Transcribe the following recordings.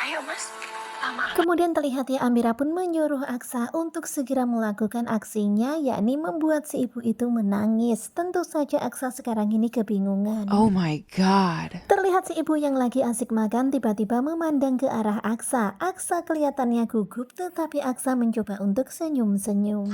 Ayo mas, lama. Kemudian terlihat ya Amira pun menyuruh Aksa untuk segera melakukan aksinya, yakni membuat si ibu itu menangis. Tentu saja Aksa sekarang ini kebingungan. Oh my god. Terlihat si ibu yang lagi asik makan tiba-tiba memandang ke arah Aksa. Aksa kelihatannya gugup, tetapi Aksa mencoba untuk senyum-senyum.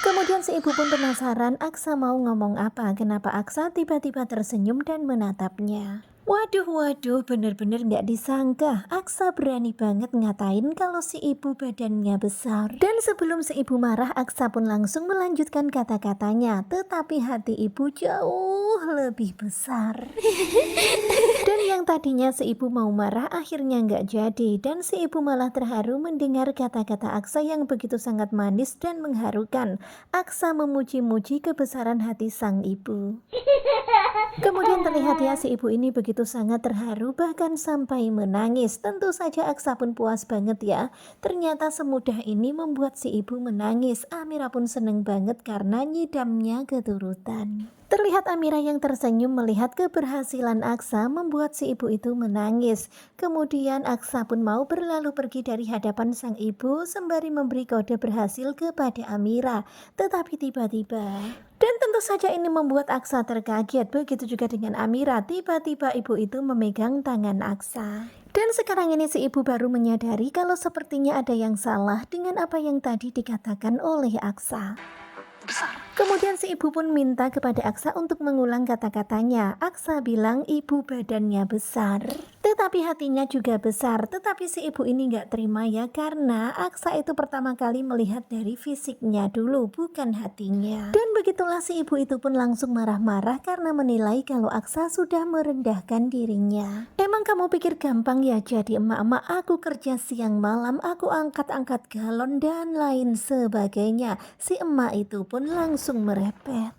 Kemudian si ibu pun penasaran Aksa mau ngomong apa, kenapa Aksa tiba-tiba tersenyum dan menatapnya. Waduh, bener-bener nggak disangka Aksa berani banget ngatain kalau si ibu badannya besar. Dan sebelum si ibu marah, Aksa pun langsung melanjutkan kata-katanya, tetapi hati ibu jauh lebih besar. Dan yang tadinya si ibu mau marah akhirnya nggak jadi, dan si ibu malah terharu mendengar kata-kata Aksa yang begitu sangat manis dan mengharukan. Aksa memuji-muji kebesaran hati sang ibu. Kemudian terlihat ya si ibu ini begitu sangat terharu bahkan sampai menangis. Tentu saja Aksa pun puas banget ya. Ternyata semudah ini membuat si ibu menangis. Amira pun seneng banget karena nyidamnya keturutan. Terlihat Amira yang tersenyum melihat keberhasilan Aksa membuat si ibu itu menangis. Kemudian Aksa pun mau berlalu pergi dari hadapan sang ibu sembari memberi kode berhasil kepada Amira. Tetapi tiba-tiba dan tentu saja ini membuat Aksa terkaget, begitu juga dengan Amira. Tiba-tiba ibu itu memegang tangan Aksa. Dan sekarang ini si ibu baru menyadari kalau sepertinya ada yang salah dengan apa yang tadi dikatakan oleh Aksa. Kemudian si ibu pun minta kepada Aksa untuk mengulang kata-katanya. Aksa bilang ibu badannya besar, tetapi hatinya juga besar. Tetapi si ibu ini nggak terima ya, karena Aksa itu pertama kali melihat dari fisiknya dulu, bukan hatinya. Dan begitulah si ibu itu pun langsung marah-marah karena menilai kalau Aksa sudah merendahkan dirinya. Emang kamu pikir gampang ya jadi emak-emak? Aku kerja siang malam, aku angkat-angkat galon dan lain sebagainya. Si emak itu pun langsung merepet.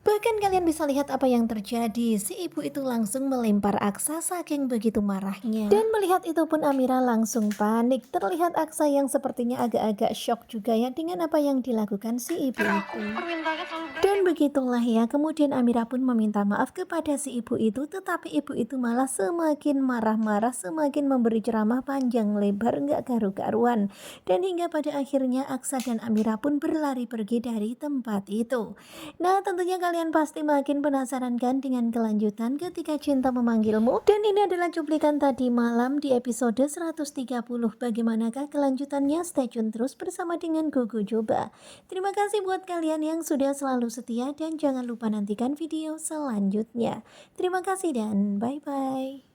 Bahkan kalian bisa lihat apa yang terjadi. Si ibu itu langsung melempar Aksa saking begitu marahnya. Dan melihat itu pun Amira langsung panik. Terlihat Aksa yang sepertinya agak-agak shock juga ya dengan apa yang dilakukan si ibu itu. Permintaannya terlalu berat. Dan begitulah ya, kemudian Amira pun meminta maaf kepada si ibu itu, tetapi ibu itu malah semakin marah-marah, semakin memberi ceramah panjang lebar nggak karu-karuan. Dan hingga pada akhirnya Aksa dan Amira pun berlari pergi dari tempat itu. Nah, tentunya kalian pasti makin penasaran kan dengan kelanjutan Ketika Cinta Memanggilmu. Dan ini adalah cuplikan tadi malam di episode 130. Bagaimanakah kelanjutannya? Stay tune terus bersama dengan Gogo Joba. Terima kasih buat kalian yang sudah selalu setia dan jangan lupa nantikan video selanjutnya. Terima kasih dan bye-bye.